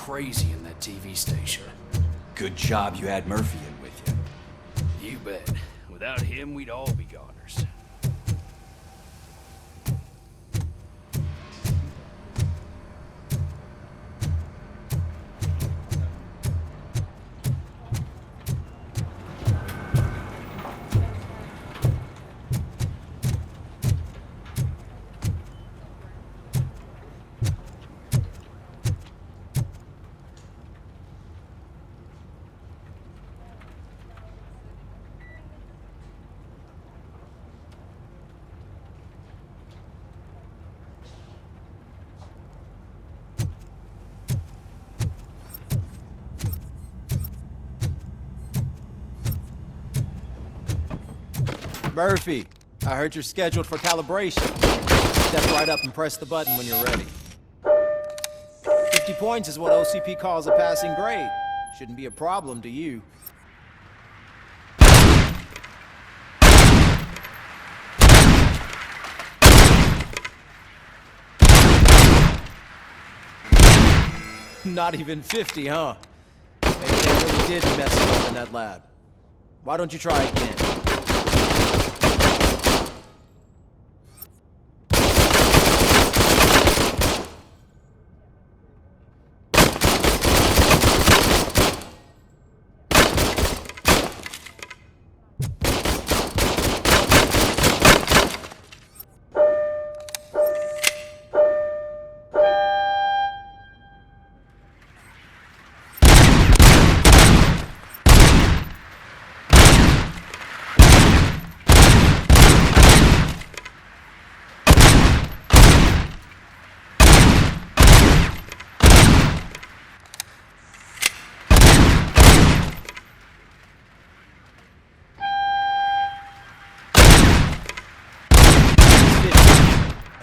crazy in that TV station. Good job you had Murphy in with you. You bet. Without him, we'd all be goners. Murphy, I heard you're scheduled for calibration. Step right up and press the button when you're ready. 50 points is what OCP calls a passing grade. Shouldn't be a problem to you. Not even 50, huh? Maybe they really did mess up in that lab. Why don't you try again?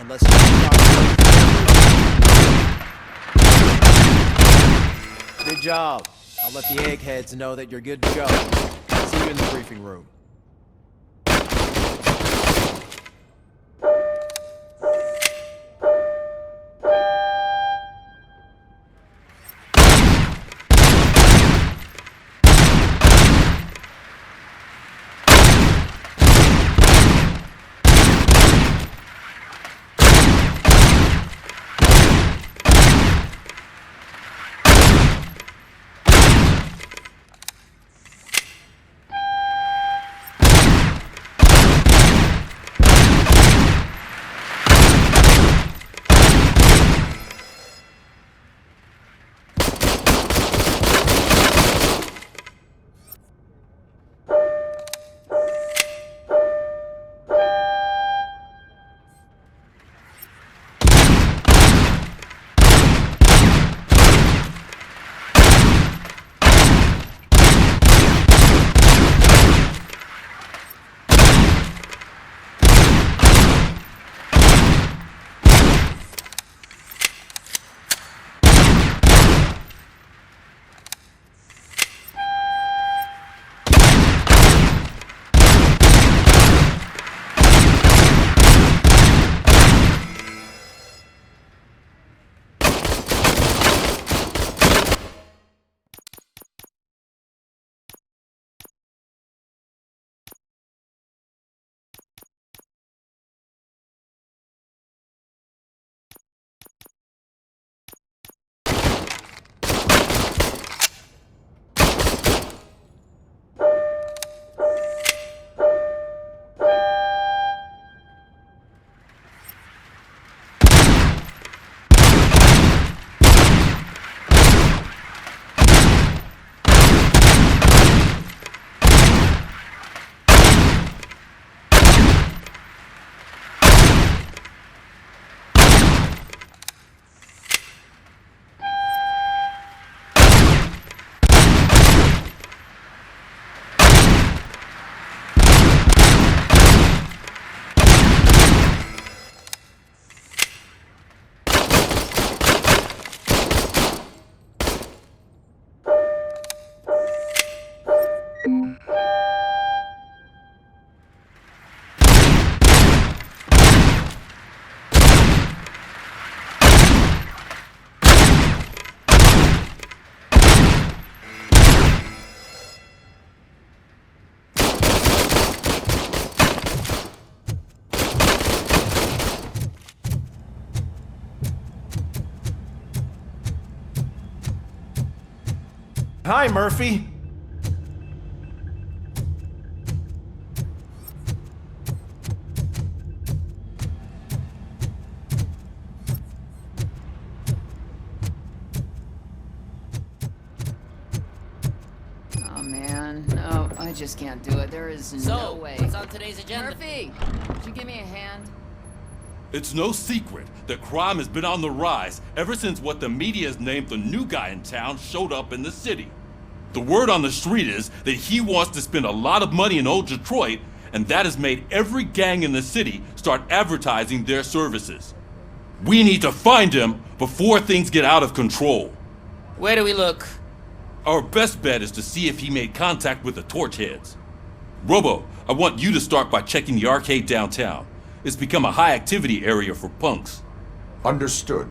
Unless you Good job. I'll let the eggheads know that you're good to go. See you in the briefing room. Hi, Murphy. Oh man, no, I just can't do it. There is no way. What's on today's agenda? Murphy, would you give me a hand? It's no secret that crime has been on the rise ever since what the media has named the new guy in town showed up in the city. The word on the street is that he wants to spend a lot of money in old Detroit, and that has made every gang in the city start advertising their services. We need to find him before things get out of control. Where do we look? Our best bet is to see if he made contact with the Torchheads. Robo, I want you to start by checking the arcade downtown. It's become a high-activity area for punks. Understood.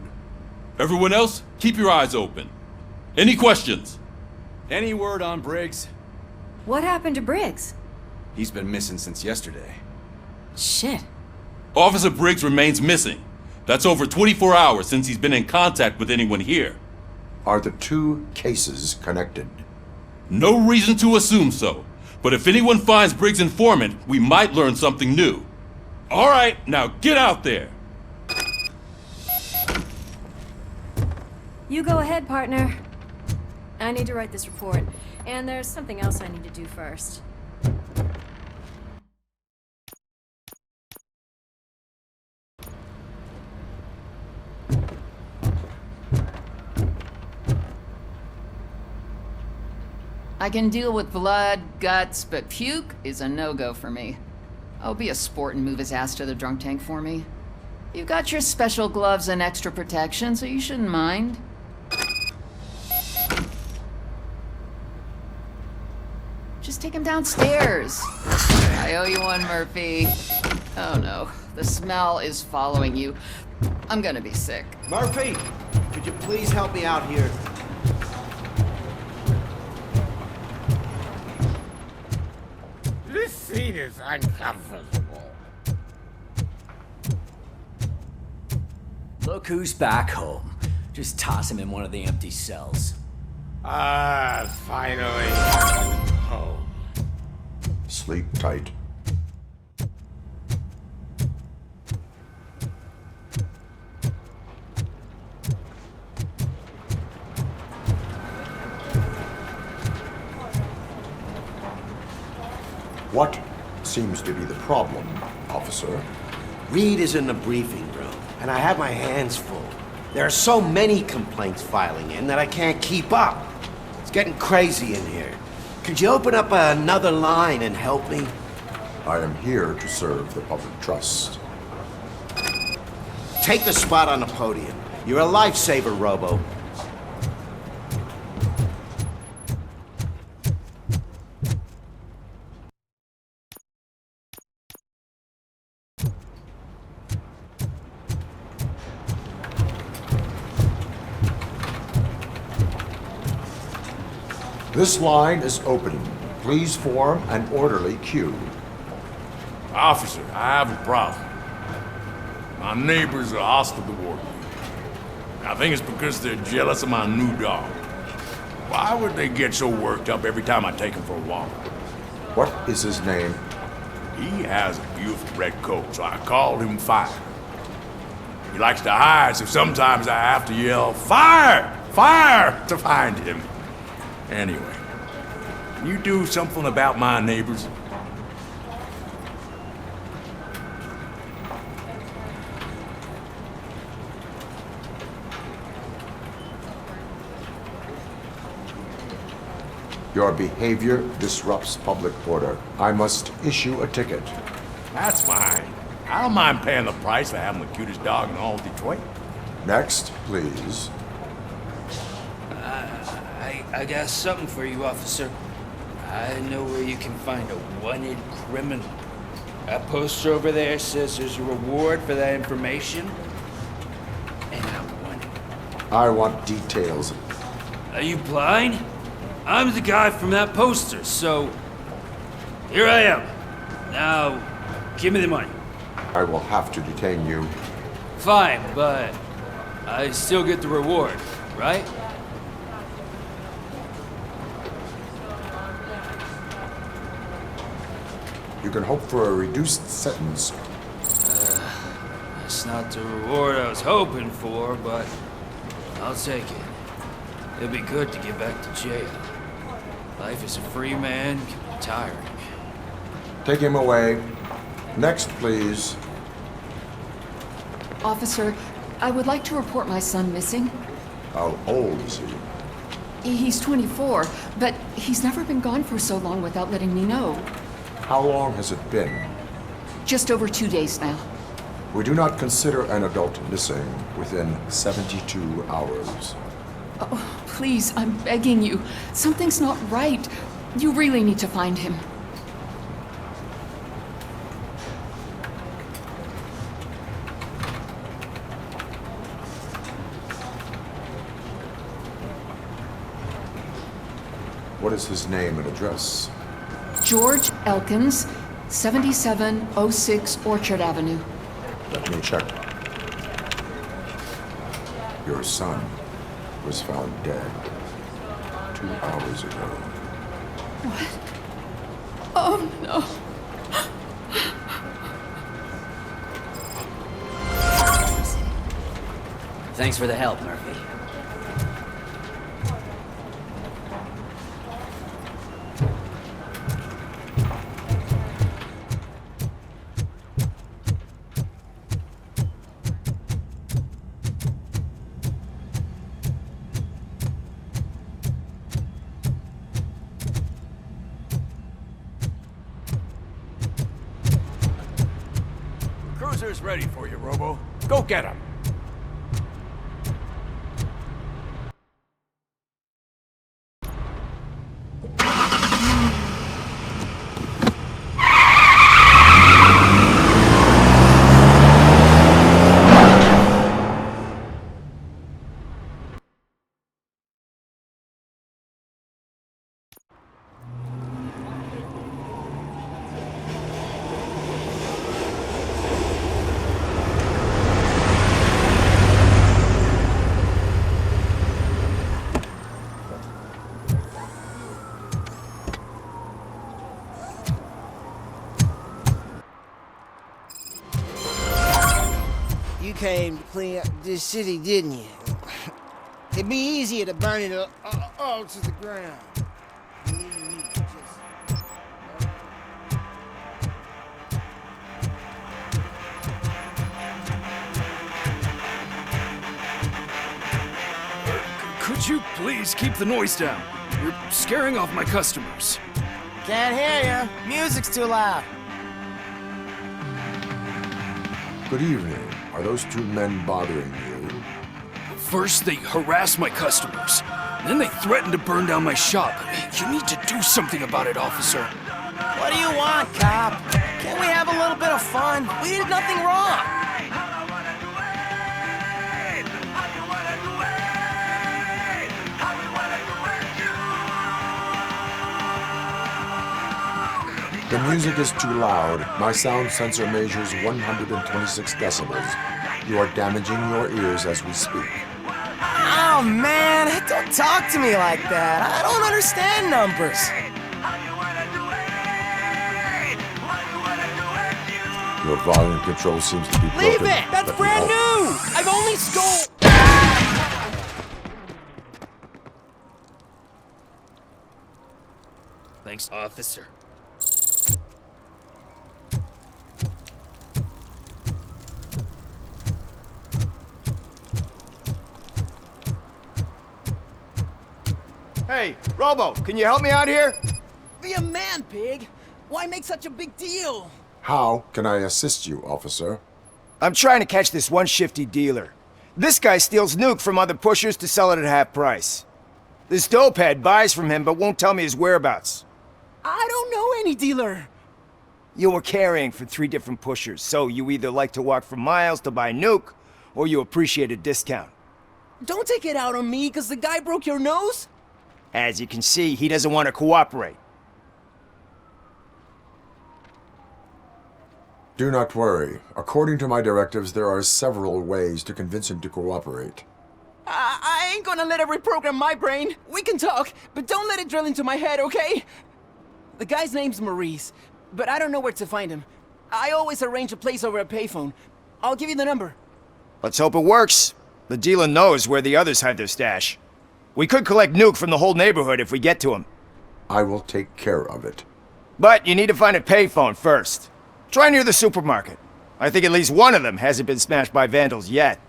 Everyone else, keep your eyes open. Any questions? Any word on Briggs? What happened to Briggs? He's been missing since yesterday. Shit. Officer Briggs remains missing. That's over 24 hours since he's been in contact with anyone here. Are the two cases connected? No reason to assume so, but if anyone finds Briggs' informant, we might learn something new. All right, now get out there. You go ahead, partner. I need to write this report, and there's something else I need to do first. I can deal with blood, guts, but puke is a no-go for me. I'll be a sport and move his ass to the drunk tank for me. You've got your special gloves and extra protection, so you shouldn't mind. Just take him downstairs. I owe you one, Murphy. Oh no, the smell is following you. I'm gonna be sick. Murphy, could you please help me out here? This seat is uncomfortable. Look who's back home. Just toss him in one of the empty cells. Ah, finally. Home. Sleep tight. What seems to be the problem, officer? Reed is in the briefing room, and I have my hands full. There are so many complaints filing in that I can't keep up. It's getting crazy in here. Could you open up another line and help me? I am here to serve the public trust. Take the spot on the podium. You're a lifesaver, Robo. This line is open. Please form an orderly queue. Officer, I have a problem. My neighbors are hostile toward me. I think it's because they're jealous of my new dog. Why would they get so worked up every time I take him for a walk? What is his name? He has a beautiful red coat, so I called him Fire. He likes to hide, so sometimes I have to yell, "Fire! Fire!" to find him. Anyway, can you do something about my neighbors? Your behavior disrupts public order. I must issue a ticket. That's fine. I don't mind paying the price for having the cutest dog in all of Detroit. Next, please. I got something for you, officer. I know where you can find a wanted criminal. That poster over there says there's a reward for that information, and I want it. I want details. Are you blind? I'm the guy from that poster, so here I am. Now, give me the money. I will have to detain you. Fine, but I still get the reward, right? You can hope for a reduced sentence. That's not the reward I was hoping for, but I'll take it. It'll be good to get back to jail. Life as a free man can be tiring. Take him away. Next, please. Officer, I would like to report my son missing. How old is he? He's 24, but he's never been gone for so long without letting me know. How long has it been? Just over 2 days now. We do not consider an adult missing within 72 hours. Oh, please, I'm begging you. Something's not right. You really need to find him. What is his name and address? George Elkins, 7706 Orchard Avenue. Let me check. Your son was found dead 2 hours ago. What? Oh, no. Thanks for the help, Murphy. Cruiser's ready for you, Robo. Go get him. You came to clean up this city, didn't you? It'd be easier to burn it all to the ground. Could you please keep the noise down? You're scaring off my customers. Can't hear you. Music's too loud. Good evening. Are those two men bothering you? First, they harass my customers. Then they threaten to burn down my shop. You need to do something about it, officer. What do you want, cop? Can't we have a little bit of fun? We did nothing wrong. The music is too loud. My sound sensor measures 126 decibels. You are damaging your ears as we speak. Oh, man, don't talk to me like that. I don't understand numbers. Your volume control seems to be broken. Leave it! That's Let me brand help. new! I've only stole... Thanks, officer. Hey, Robo, can you help me out here? Be a man, pig. Why make such a big deal? How can I assist you, officer? I'm trying to catch this one shifty dealer. This guy steals nuke from other pushers to sell it at half price. This dopehead buys from him but won't tell me his whereabouts. I don't know any dealer. You were carrying for 3 different pushers, so you either like to walk for miles to buy nuke, or you appreciate a discount. Don't take it out on me, because the guy broke your nose? As you can see, he doesn't want to cooperate. Do not worry. According to my directives, there are several ways to convince him to cooperate. I ain't gonna let it reprogram my brain. We can talk, but don't let it drill into my head, okay? The guy's name's Maurice. but I don't know where to find him. I always arrange a place over a payphone. I'll give you the number. Let's hope it works. The dealer knows where the others hide their stash. We could collect Nuke from the whole neighborhood if we get to him. I will take care of it. But you need to find a payphone first. Try near the supermarket. I think at least one of them hasn't been smashed by vandals yet.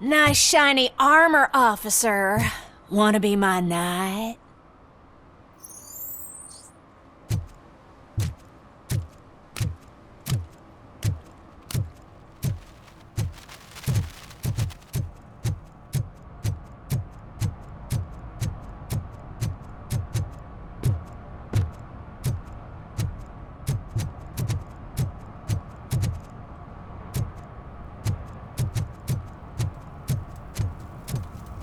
Nice shiny armor, officer. Wanna be my knight?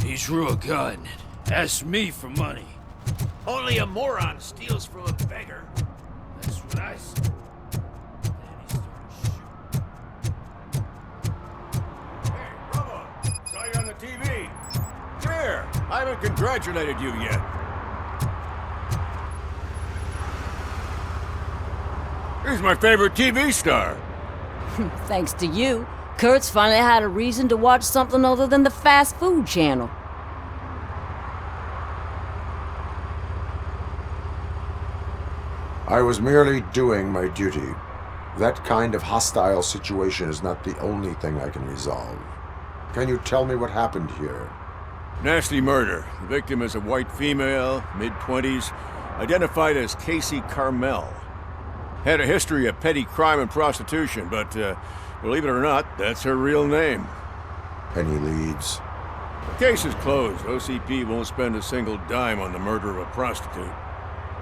He drew a gun and asked me for money. Only a moron steals from a beggar. That's what I said. Then he started shooting. Hey, Robo! Saw you on the TV. Come here. I haven't congratulated you yet. He's my favorite TV star. Thanks to you, Kurt's finally had a reason to watch something other than the fast food channel. I was merely doing my duty. That kind of hostile situation is not the only thing I can resolve. Can you tell me what happened here? Nasty murder. The victim is a white female, mid-20s, identified as Casey Carmel. Had a history of petty crime and prostitution, but believe it or not, that's her real name. Any leads? The case is closed. OCP won't spend a single dime on the murder of a prostitute.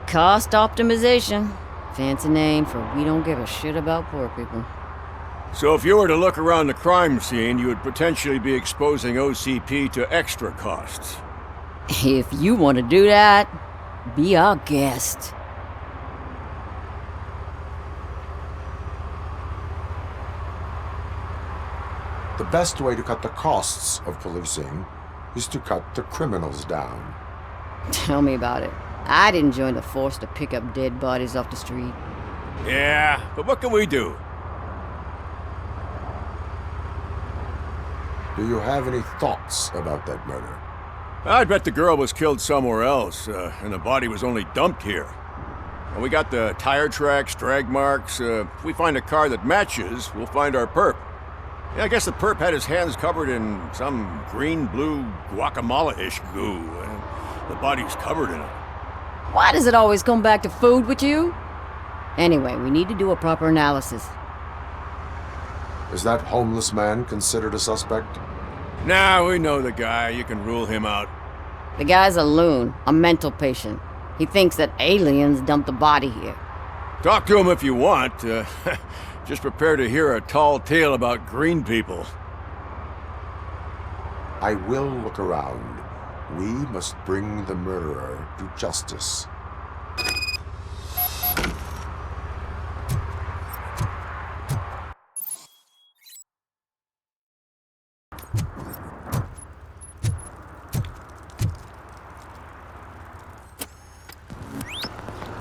Cost optimization. Fancy name for we don't give a shit about poor people. So if you were to look around the crime scene, you would potentially be exposing OCP to extra costs. If you want to do that, be our guest. The best way to cut the costs of policing is to cut the criminals down. Tell me about it. I didn't join the force to pick up dead bodies off the street. Yeah, but what can we do? Do you have any thoughts about that murder? I bet the girl was killed somewhere else, and the body was only dumped here. And we got the tire tracks, drag marks. If we find a car that matches, we'll find our perp. Yeah, I guess the perp had his hands covered in some green-blue guacamole-ish goo, and the body's covered in it. Why does it always come back to food with you? Anyway, we need to do a proper analysis. Is that homeless man considered a suspect? Nah, we know the guy. You can rule him out. The guy's a loon, a mental patient. He thinks that aliens dumped a body here. Talk to him if you want. Just prepare to hear a tall tale about green people. I will look around. We must bring the murderer to justice.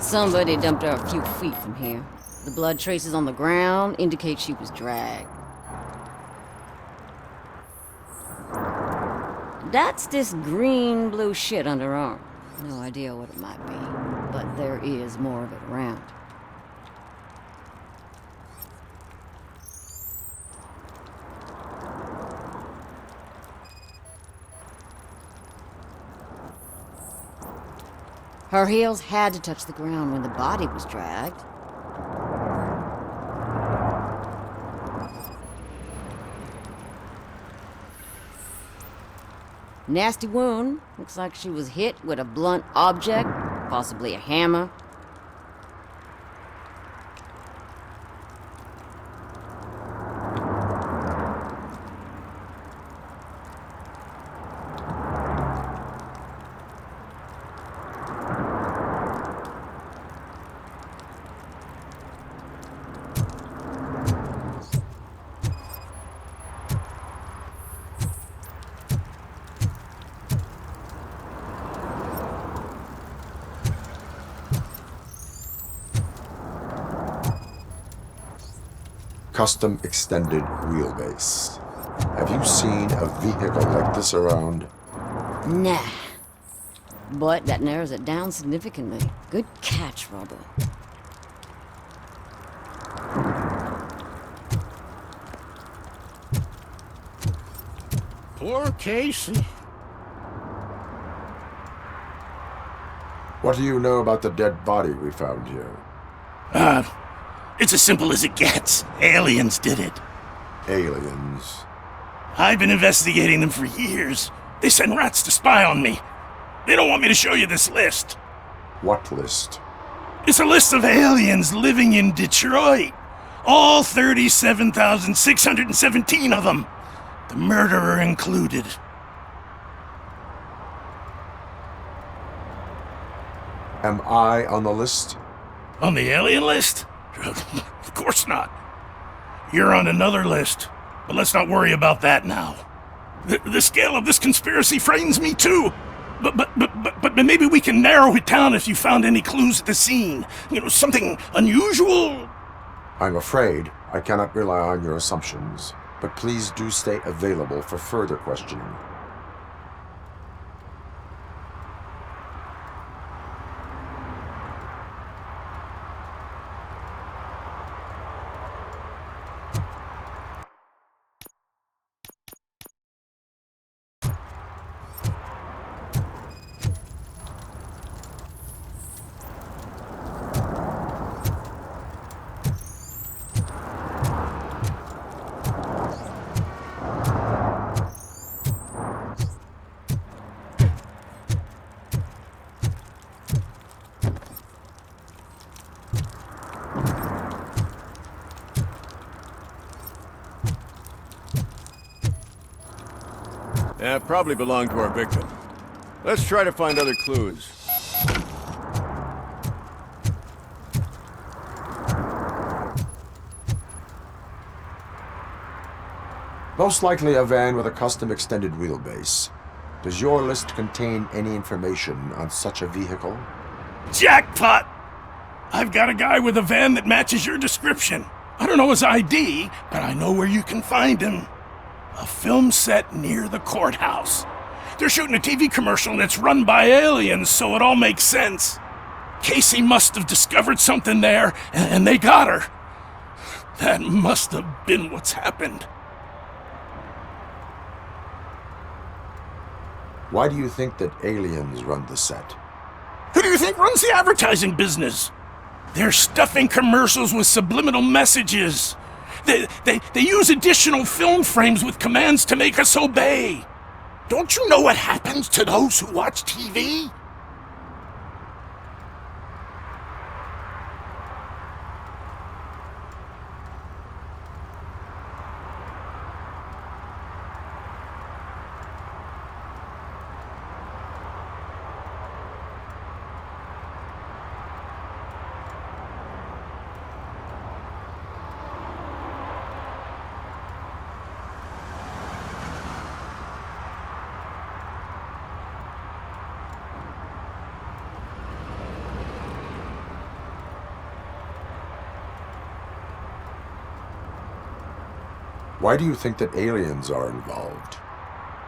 Somebody dumped her a few feet from here. The blood traces on the ground indicate she was dragged. That's this green-blue shit under her arm. No idea what it might be, but there is more of it around. Her heels had to touch the ground when the body was dragged. Nasty wound. Looks like she was hit with a blunt object, possibly a hammer. custom extended wheelbase. Have you seen a vehicle like this around? Nah. But that narrows it down significantly. Good catch, Robo. Poor Casey. What do you know about the dead body we found here? It's as simple as it gets. Aliens did it. Aliens? I've been investigating them for years. They send rats to spy on me. They don't want me to show you this list. What list? It's a list of aliens living in Detroit. All 37,617 of them. The murderer included. Am I on the list? On the alien list? Of course not. You're on another list, but let's not worry about that now. The scale of this conspiracy frightens me too. But maybe we can narrow it down if you found any clues at the scene. You know, something unusual. I'm afraid I cannot rely on your assumptions, but please do stay available for further questioning. That probably belonged to our victim. Let's try to find other clues. Most likely a van with a custom extended wheelbase. Does your list contain any information on such a vehicle? Jackpot! I've got a guy with a van that matches your description. I don't know his ID, but I know where you can find him. A film set near the courthouse. They're shooting a TV commercial and it's run by aliens, so it all makes sense. Casey must have discovered something there, and they got her. That must have been what's happened. Why do you think that aliens run the set? Who do you think runs the advertising business? They're stuffing commercials with subliminal messages. They use additional film frames with commands to make us obey. Don't you know what happens to those who watch TV? Why do you think that aliens are involved?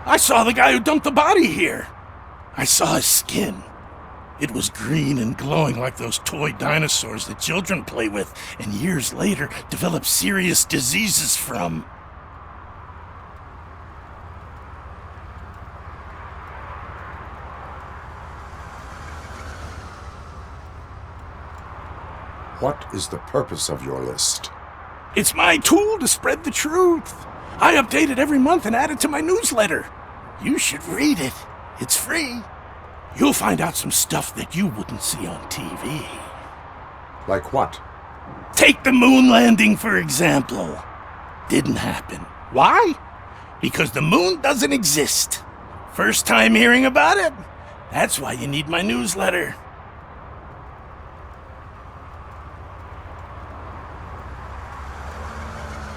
I saw the guy who dumped the body here. I saw his skin. It was green and glowing like those toy dinosaurs that children play with and years later develop serious diseases from. What is the purpose of your list? It's my tool to spread the truth. I update it every month and add it to my newsletter. You should read it. It's free. You'll find out some stuff that you wouldn't see on TV. Like what? Take the moon landing, for example. Didn't happen. Why? Because the moon doesn't exist. First time hearing about it? That's why you need my newsletter.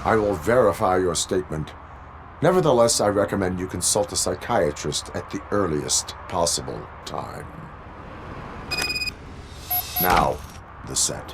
I will verify your statement. Nevertheless, I recommend you consult a psychiatrist at the earliest possible time. Now, the set.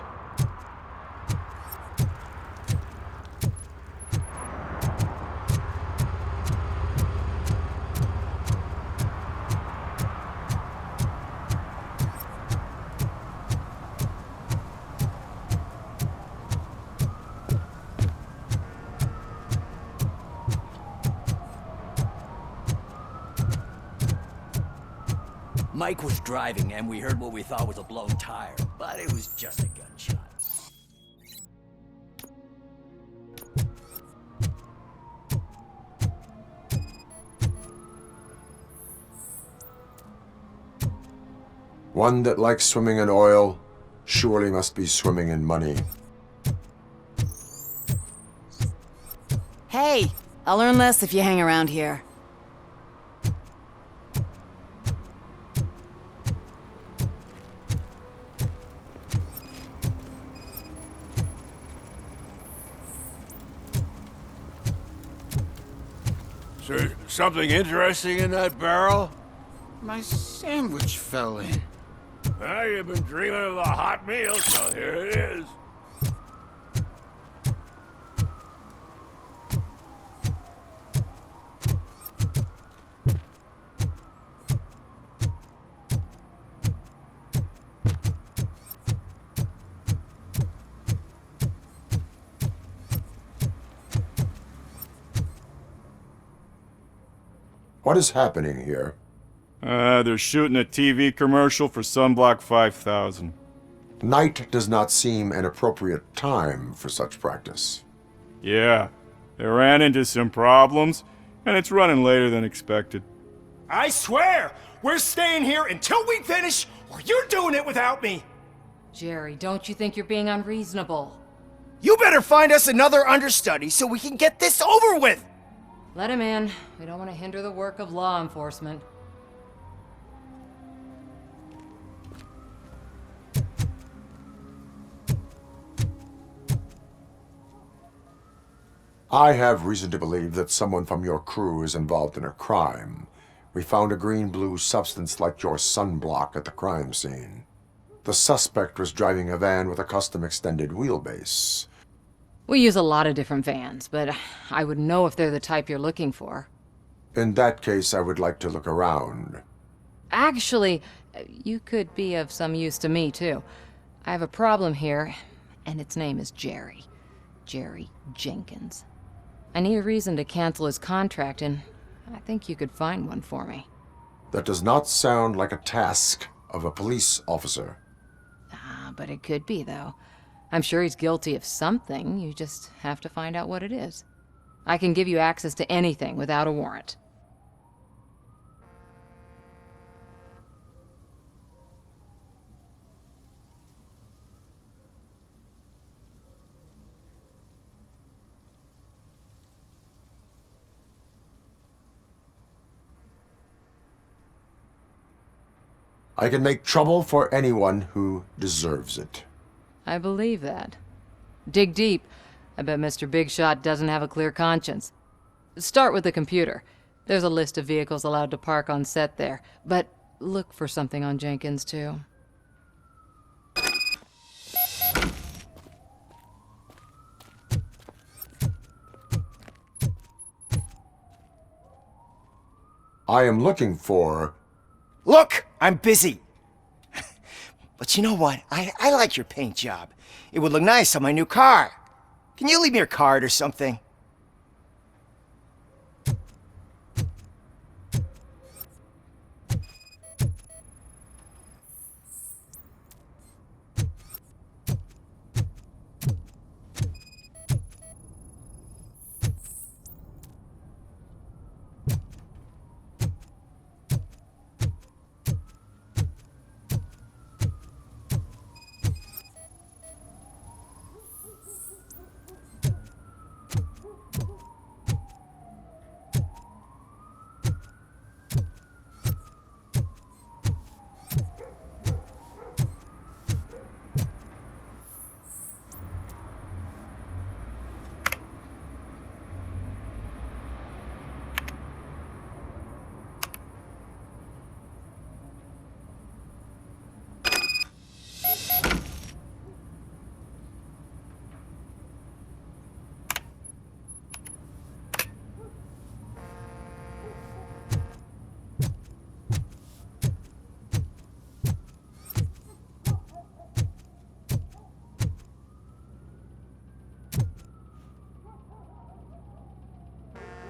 Mike was driving and we heard what we thought was a blown tire, but it was just a gunshot. One that likes swimming in oil surely must be swimming in money. Hey, I'll learn less if you hang around here. Is something interesting in that barrel? My sandwich fell in. Well, you've been dreaming of a hot meal, so here it is. What is happening here? They're shooting a TV commercial for Sunblock 5000. Night does not seem an appropriate time for such practice. Yeah, they ran into some problems, and it's running later than expected. I swear, we're staying here until we finish, or you're doing it without me! Jerry, don't you think you're being unreasonable? You better find us another understudy so we can get this over with! Let him in. We don't want to hinder the work of law enforcement. I have reason to believe that someone from your crew is involved in a crime. We found a green-blue substance like your sunblock at the crime scene. The suspect was driving a van with a custom extended wheelbase. We use a lot of different vans, but I would know if they're the type you're looking for. In that case, I would like to look around. Actually, you could be of some use to me, too. I have a problem here, and its name is Jerry. Jerry Jenkins. I need a reason to cancel his contract, and I think you could find one for me. That does not sound like a task of a police officer. But it could be, though. I'm sure he's guilty of something. You just have to find out what it is. I can give you access to anything without a warrant. I can make trouble for anyone who deserves it. I believe that. Dig deep. I bet Mr. Big Shot doesn't have a clear conscience. Start with the computer. There's a list of vehicles allowed to park on set there, but look for something on Jenkins, too. I am looking for... Look! I'm busy! But you know what? I like your paint job. It would look nice on my new car. Can you leave me your card or something?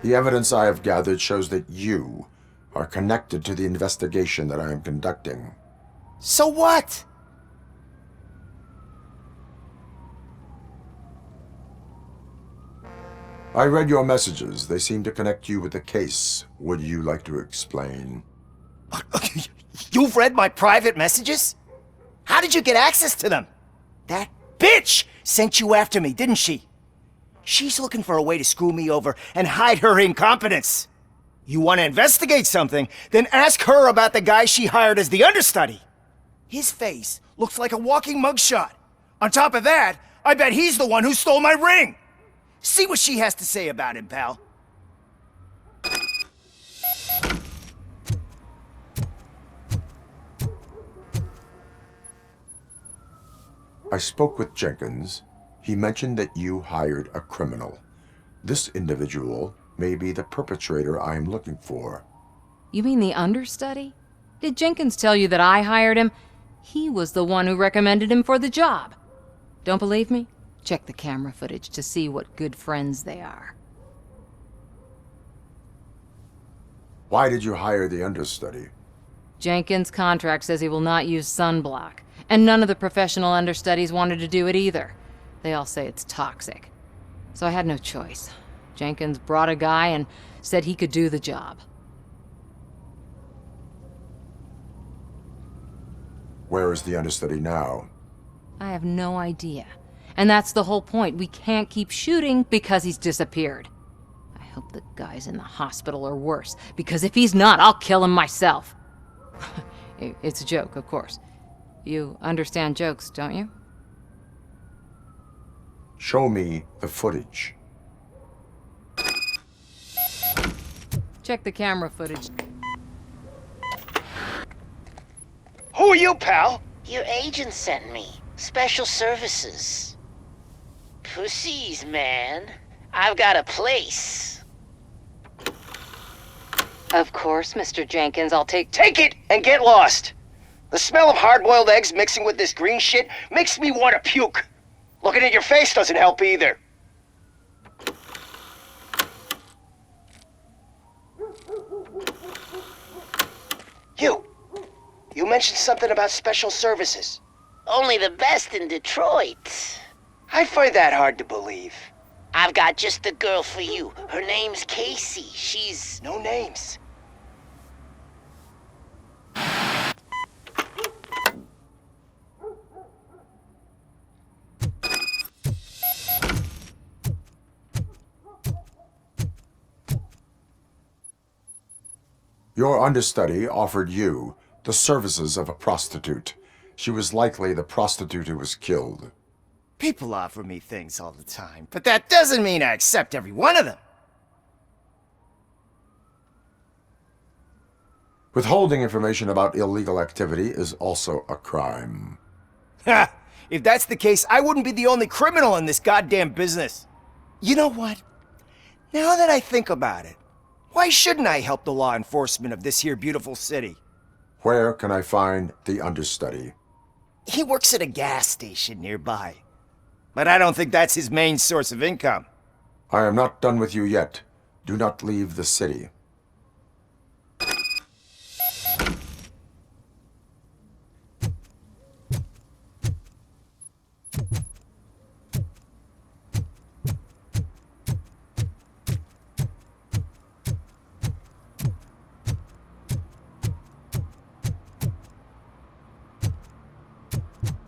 The evidence I have gathered shows that you are connected to the investigation that I am conducting. So what? I read your messages. They seem to connect you with the case. Would you like to explain? You've read my private messages? How did you get access to them? That bitch sent you after me, didn't she? She's looking for a way to screw me over and hide her incompetence. You want to investigate something, then ask her about the guy she hired as the understudy. His face looks like a walking mugshot. On top of that, I bet he's the one who stole my ring. See what she has to say about him, pal. I spoke with Jenkins. He mentioned that you hired a criminal. This individual may be the perpetrator I am looking for. You mean the understudy? Did Jenkins tell you that I hired him? He was the one who recommended him for the job. Don't believe me? Check the camera footage to see what good friends they are. Why did you hire the understudy? Jenkins' contract says he will not use sunblock, and none of the professional understudies wanted to do it either. They all say it's toxic. So I had no choice. Jenkins brought a guy and said he could do the job. Where is the understudy now? I have no idea. And that's the whole point. We can't keep shooting because he's disappeared. I hope the guy's in the hospital or worse, because if he's not, I'll kill him myself. It's a joke, of course. You understand jokes, don't you? Show me the footage. Check the camera footage. Who are you, pal? Your agent sent me. Special services. Pussies, man. I've got a place. Of course, Mr. Jenkins, I'll take Take it and get lost. The smell of hard-boiled eggs mixing with this green shit makes me want to puke. Looking at your face doesn't help either. You mentioned something about special services. Only the best in Detroit. I find that hard to believe. I've got just the girl for you. Her name's Casey. She's... No names. Your understudy offered you the services of a prostitute. She was likely the prostitute who was killed. People offer me things all the time, but that doesn't mean I accept every one of them. Withholding information about illegal activity is also a crime. Ha! If that's the case, I wouldn't be the only criminal in this goddamn business. You know what? Now that I think about it, why shouldn't I help the law enforcement of this here beautiful city? Where can I find the understudy? He works at a gas station nearby. But I don't think that's his main source of income. I am not done with you yet. Do not leave the city.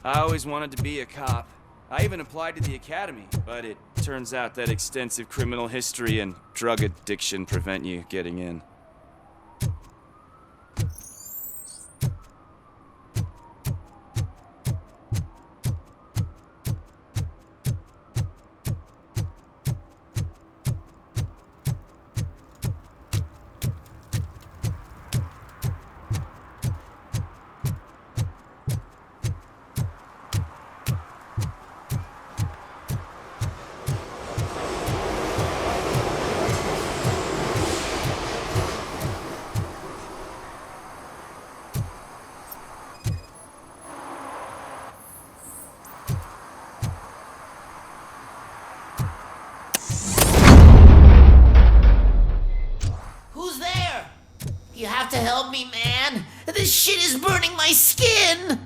I always wanted to be a cop. I even applied to the academy, but it turns out that extensive criminal history and drug addiction prevent you getting in. help me, man. This shit is burning my skin.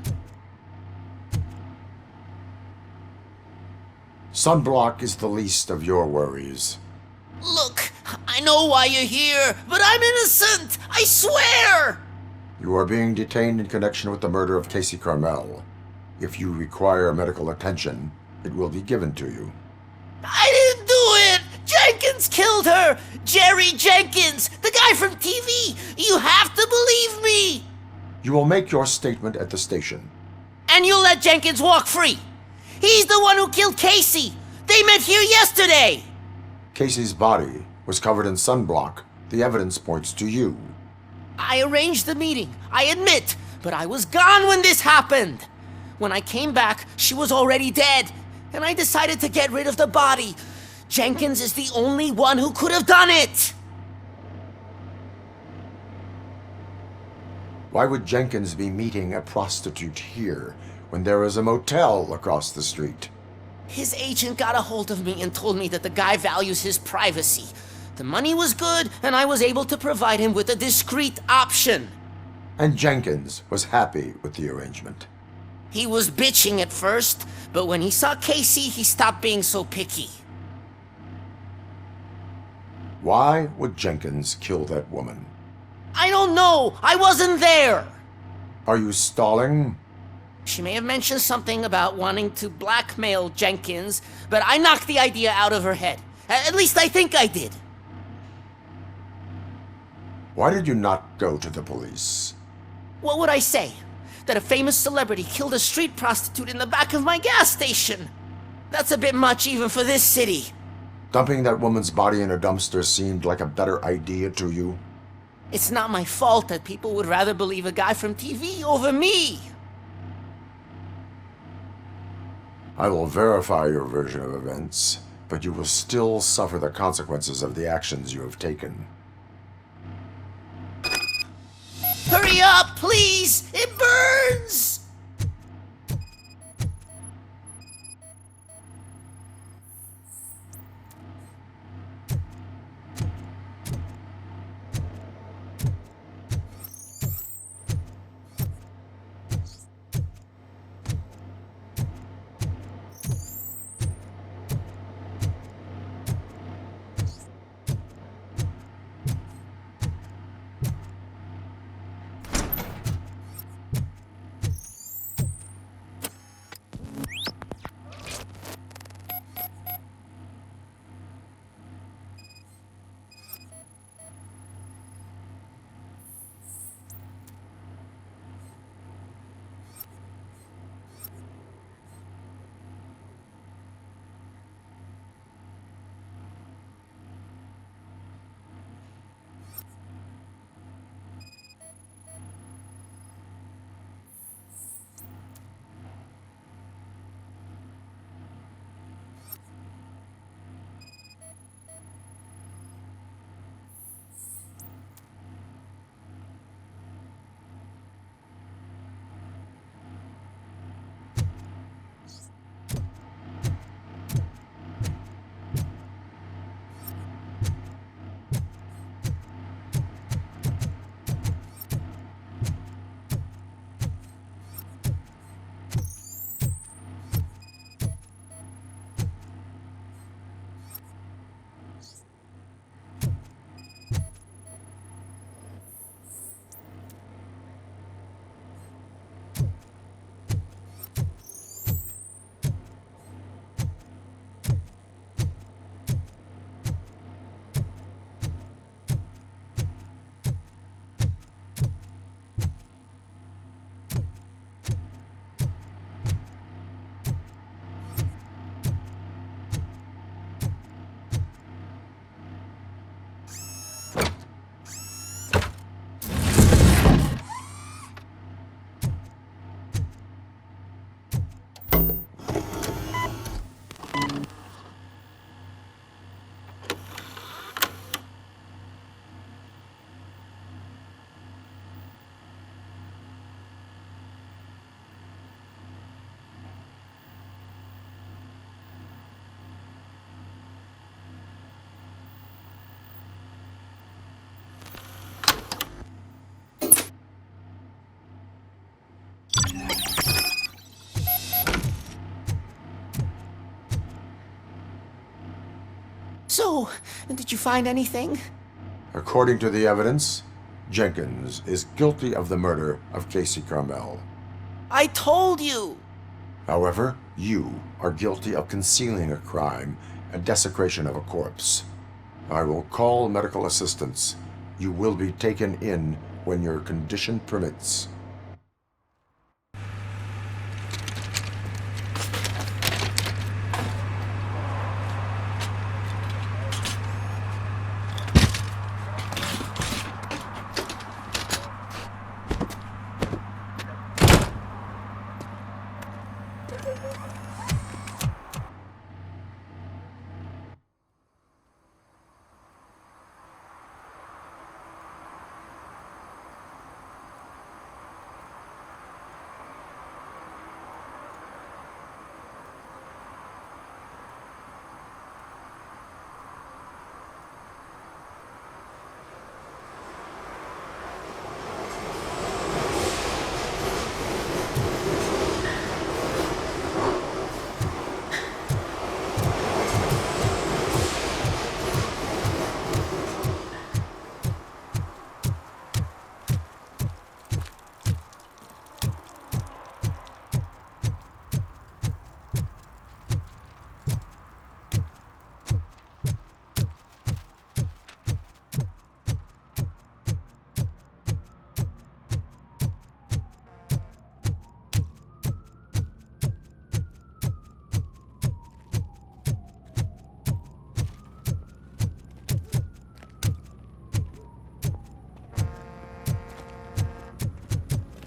Sunblock is the least of your worries. Look, I know why you're here, but I'm innocent. I swear. You are being detained in connection with the murder of Casey Carmel. If you require medical attention, it will be given to you. I didn't do it! Jenkins killed her! Jerry Jenkins, the guy from TV! You have to believe me! You will make your statement at the station. And you'll let Jenkins walk free! He's the one who killed Casey! They met here yesterday! Casey's body was covered in sunblock. The evidence points to you. I arranged the meeting, I admit, but I was gone when this happened! When I came back, she was already dead, and I decided to get rid of the body. Jenkins is the only one who could have done it! Why would Jenkins be meeting a prostitute here when there is a motel across the street? His agent got a hold of me and told me that the guy values his privacy. The money was good, and I was able to provide him with a discreet option. And Jenkins was happy with the arrangement. He was bitching at first, but when he saw Casey, he stopped being so picky. Why would Jenkins kill that woman? I don't know! I wasn't there! Are you stalling? She may have mentioned something about wanting to blackmail Jenkins, but I knocked the idea out of her head. At least I think I did. Why did you not go to the police? What would I say? That a famous celebrity killed a street prostitute in the back of my gas station? That's a bit much even for this city. Dumping that woman's body in a dumpster seemed like a better idea to you? It's not my fault that people would rather believe a guy from TV over me. I will verify your version of events, but you will still suffer the consequences of the actions you have taken. Hurry up, please! It burns! So, did you find anything? According to the evidence, Jenkins is guilty of the murder of Casey Carmel. I told you! However, you are guilty of concealing a crime and desecration of a corpse. I will call medical assistance. You will be taken in when your condition permits.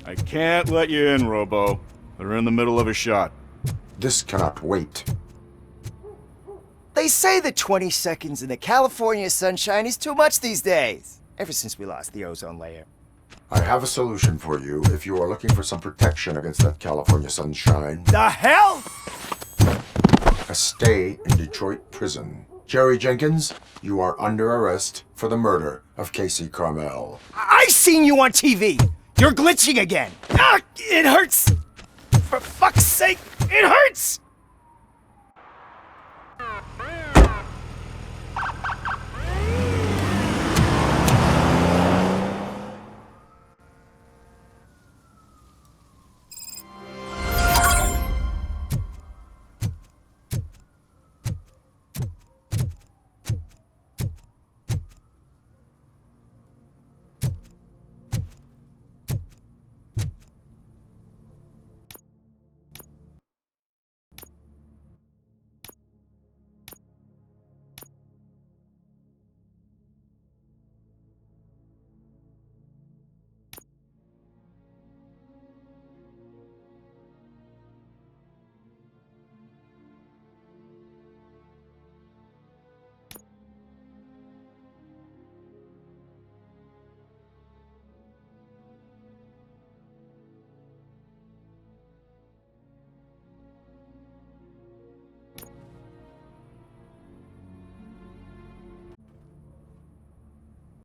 I can't let you in, Robo. They're in the middle of a shot. This cannot wait. They say that 20 seconds in the California sunshine is too much these days. Ever since we lost the ozone layer. I have a solution for you if you are looking for some protection against that California sunshine. The hell? A stay in Detroit prison. Jerry Jenkins, you are under arrest for the murder of Casey Carmel. I seen you on TV. You're glitching again. Ah, it hurts. For fuck's sake, it hurts.